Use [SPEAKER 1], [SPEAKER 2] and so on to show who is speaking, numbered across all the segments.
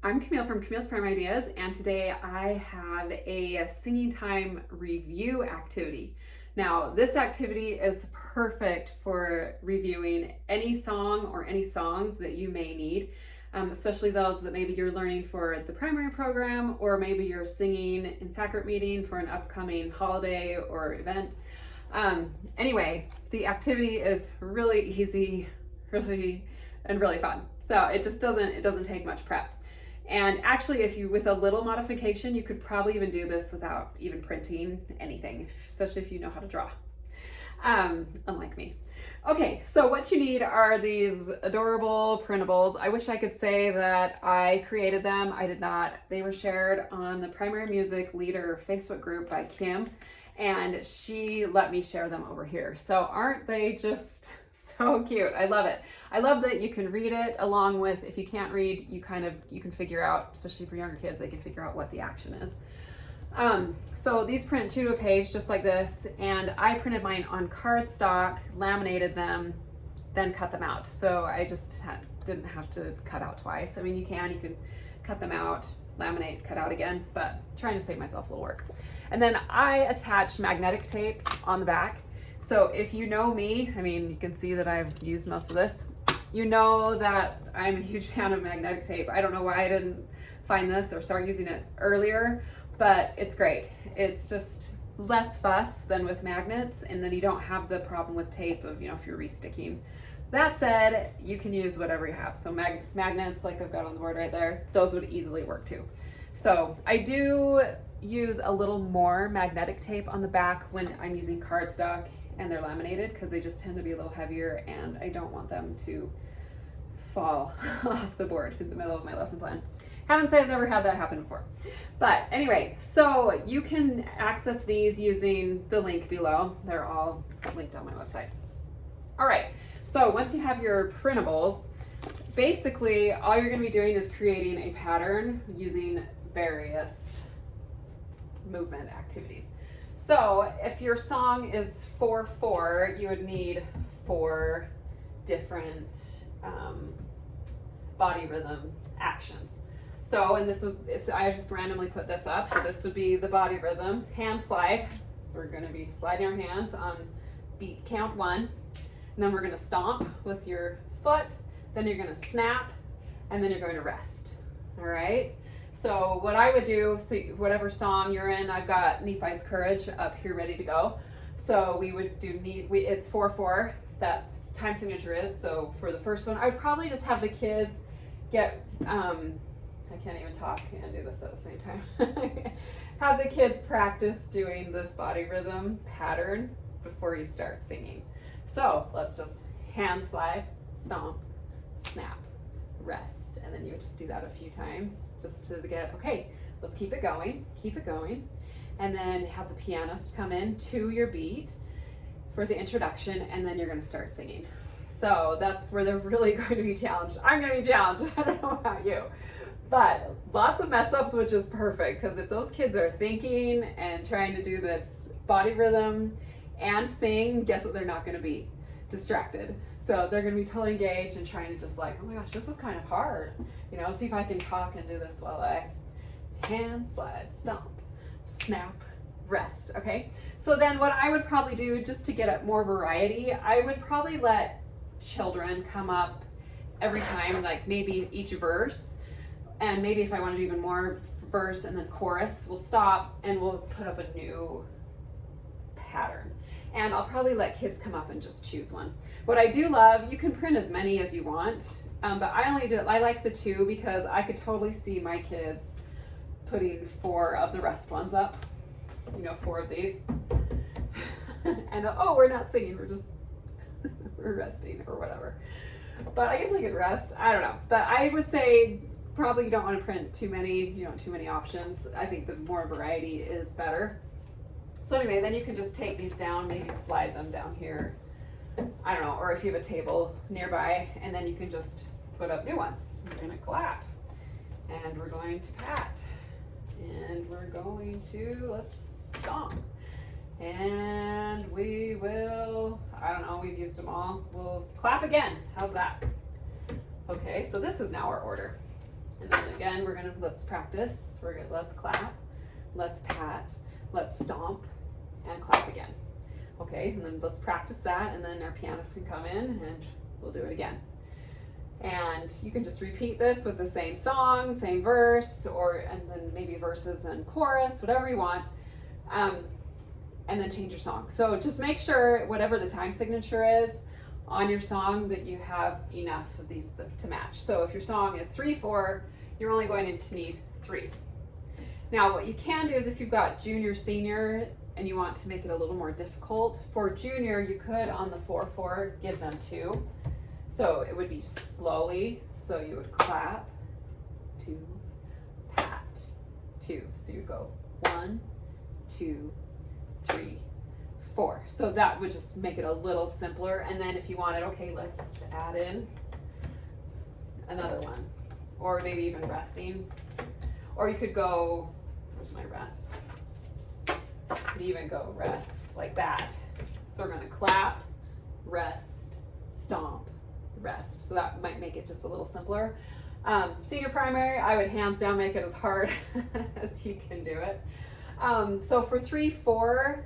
[SPEAKER 1] I'm Camille from Camille's Prime Ideas, and today I have a singing time review activity. Now, this activity is perfect for reviewing any song or any songs that you may need, especially those that maybe you're learning for the primary program, or maybe you're singing in sacrament meeting for an upcoming holiday or event. Anyway, the activity is really easy, really fun. So it doesn't take much prep. And actually, if you, with a little modification, you could probably even do this without even printing anything, especially if you know how to draw, unlike me. Okay, so what you need are these adorable printables. I wish I could say that I created them. I did not. They were shared on the Primary Music Leader Facebook group by Kim, and she let me share them over here. So aren't they just so cute? I love it. I love that you can read it along with, if you can't read, you can figure out, especially for younger kids, they can figure out what the action is. So these print 2 to a page just like this, and I printed mine on cardstock, laminated them, then cut them out. So I just didn't have to cut out twice. I mean, you can cut them out, laminate, cut out again, but trying to save myself a little work. And then I attached magnetic tape on the back. So if you know me, I mean, you can see that I've used most of this. You know that I'm a huge fan of magnetic tape. I don't know why I didn't find this or start using it earlier, but it's great. It's just less fuss than with magnets, and then you don't have the problem with tape of, if you're resticking. That said, you can use whatever you have. So magnets, like I've got on the board right there, those would easily work too. So I do use a little more magnetic tape on the back when I'm using cardstock and they're laminated, because they just tend to be a little heavier and I don't want them to fall off the board in the middle of my lesson plan. Haven't said I've never had that happen before. But anyway, so you can access these using the link below. They're all linked on my website. All right, so once you have your printables, basically all you're gonna be doing is creating a pattern using various movement activities. So if your song is 4/4, you would need 4 different body rhythm actions. So, and I just randomly put this up. So this would be the body rhythm, hand slide. So we're gonna be sliding our hands on beat count 1. And then we're gonna stomp with your foot. Then you're gonna snap, and then you're going to rest, all right? So what I would do, so whatever song you're in, I've got Nephi's Courage up here ready to go. So we would do, it's 4/4, that's time signature is. So for the first one, I would probably just have the kids get, I can't even talk and do this at the same time. Have the kids practice doing this body rhythm pattern before you start singing. So let's just hand slide, stomp, snap, rest, and then you would just do that a few times just to get, okay, let's keep it going, and then have the pianist come in to your beat for the introduction, and then you're going to start singing. So that's where they're really going to be challenged. I'm going to be challenged. I don't know about you, but lots of mess ups, which is perfect, because if those kids are thinking and trying to do this body rhythm and sing, guess what they're not going to be? Distracted. So they're going to be totally engaged and trying to just like, oh my gosh, this is kind of hard. See if I can talk and do this while I hand slide, stomp, snap, rest. Okay. So then what I would probably do, just to get more variety, I would probably let children come up every time, like maybe each verse. And maybe if I want to do even more verse and then chorus, we'll stop and we'll put up a new pattern. And I'll probably let kids come up and just choose one. What I do love, you can print as many as you want, but I like the 2 because I could totally see my kids putting 4 of the rest ones up, 4 of these. And oh, we're not singing, we're resting or whatever. But I guess I could rest, I don't know. But I would say probably you don't want to print too many, too many options. I think the more variety is better. So anyway, then you can just take these down, maybe slide them down here. I don't know, or if you have a table nearby, and then you can just put up new ones. We're gonna clap, and we're going to pat, and we're going to, let's stomp. And we will, I don't know, we've used them all. We'll clap again, how's that? Okay, so this is now our order. And then again, let's practice. Let's clap, let's pat, let's stomp, and clap again. Okay, and then let's practice that, and then our pianist can come in and we'll do it again. And you can just repeat this with the same song, same verse, and then maybe verses and chorus, whatever you want, and then change your song. So just make sure whatever the time signature is on your song that you have enough of these to match. So if your song is 3/4, you're only going to need 3. Now what you can do is if you've got junior, senior, and you want to make it a little more difficult, for junior you could on the 4/4 give them 2. So it would be slowly, so you would clap, 2, pat, 2. So you go 1, 2, 3, 4. So that would just make it a little simpler. And then if you wanted, okay, let's add in another one, or maybe even resting. Or you could go, where's my rest? You could even go rest like that. So we're gonna clap, rest, stomp, rest. So that might make it just a little simpler. Senior primary, I would hands down make it as hard as you can do it. So for 3/4,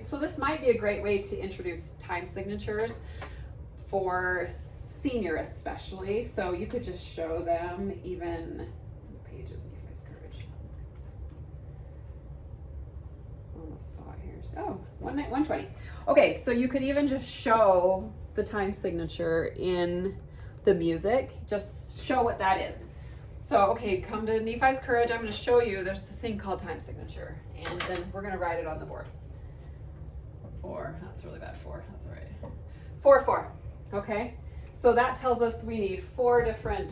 [SPEAKER 1] so this might be a great way to introduce time signatures for senior especially. So you could just show them even pages, Nephi's Courage. On the spot here. So 120. Okay, so you could even just show the time signature in the music. Just show what that is. So, okay, come to Nephi's Courage. I'm going to show you. There's this thing called time signature, and then we're going to write it on the board. 4. That's really bad. 4. That's all right. 4/4. Okay. So that tells us we need 4 different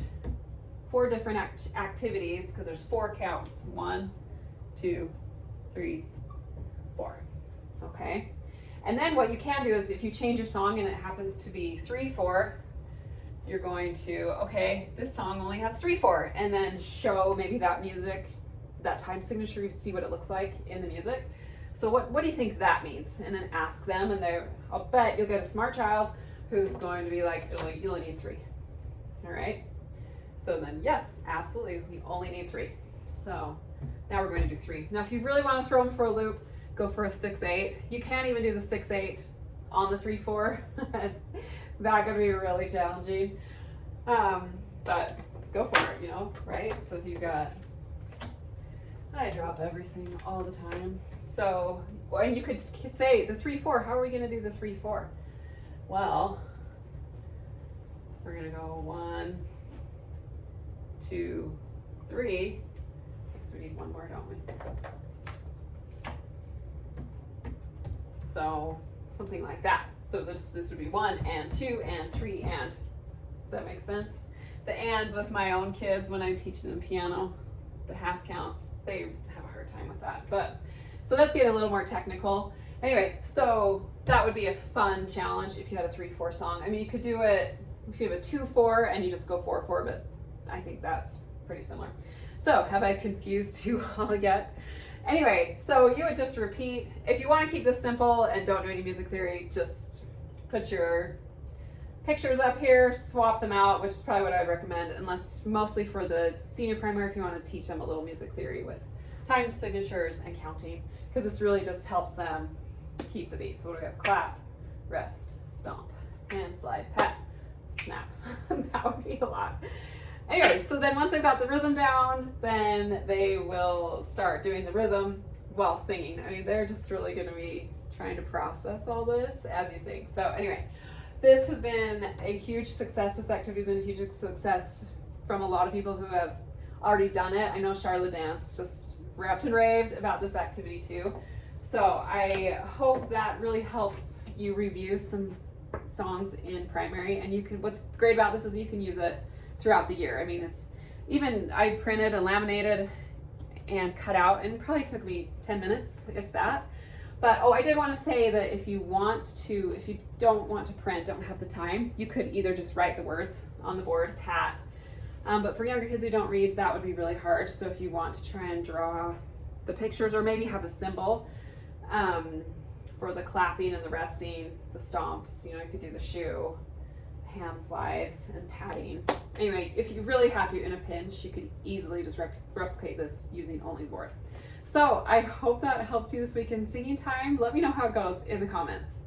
[SPEAKER 1] activities because there's 4 counts. 1, 2, 3, 4. Okay. And then what you can do is if you change your song and it happens to be 3/4, you're going to, okay, this song only has 3/4, and then show maybe that music, that time signature, you see what it looks like in the music. So what do you think that means? And then ask them, and I'll bet you'll get a smart child who's going to be like, you only need 3. All right? So then, yes, absolutely, we only need 3. So now we're going to do 3. Now, if you really want to throw them for a loop, go for a 6/8. You can't even do the 6/8 on the 3/4. That could be really challenging. But go for it, right? So if you got, I drop everything all the time. So, and you could say the 3/4, how are we going to do the 3/4? Well, we're going to go 1, 2, 3. So we need one more, don't we? So something like that. So this would be 1 and 2 and 3 and. Does that make sense? The ands with my own kids when I'm teaching them piano, the half counts, they have a hard time with that. But so let's get a little more technical. Anyway, so that would be a fun challenge if you had a 3/4 song. I mean, you could do it if you have a 2/4 and you just go 4/4, but I think that's pretty similar. So have I confused you all yet? Anyway, so you would just repeat. If you want to keep this simple and don't do any music theory, just put your pictures up here, swap them out, which is probably what I'd recommend, unless mostly for the senior primary if you want to teach them a little music theory with time signatures and counting, because this really just helps them keep the beat. So what do we have? Clap, rest, stomp, hand slide, pat, snap. That would be a lot. Anyway, so then once they've got the rhythm down, then they will start doing the rhythm while singing. I mean, they're just really going to be trying to process all this as you sing. So anyway, this has been a huge success. This activity has been a huge success from a lot of people who have already done it. I know Charlotte Dance just rapped and raved about this activity too. So I hope that really helps you review some songs in primary. And you can, what's great about this is you can use it throughout the year. I mean, I printed and laminated and cut out, and it probably took me 10 minutes, if that. But, I did want to say that if you don't want to print, don't have the time, you could either just write the words on the board, pat. But for younger kids who don't read, that would be really hard. So if you want to try and draw the pictures, or maybe have a symbol for the clapping and the resting, the stomps, you could do the shoe, hand slides and padding. Anyway, if you really had to in a pinch, you could easily just replicate this using only board. So I hope that helps you this week in singing time. Let me know how it goes in the comments.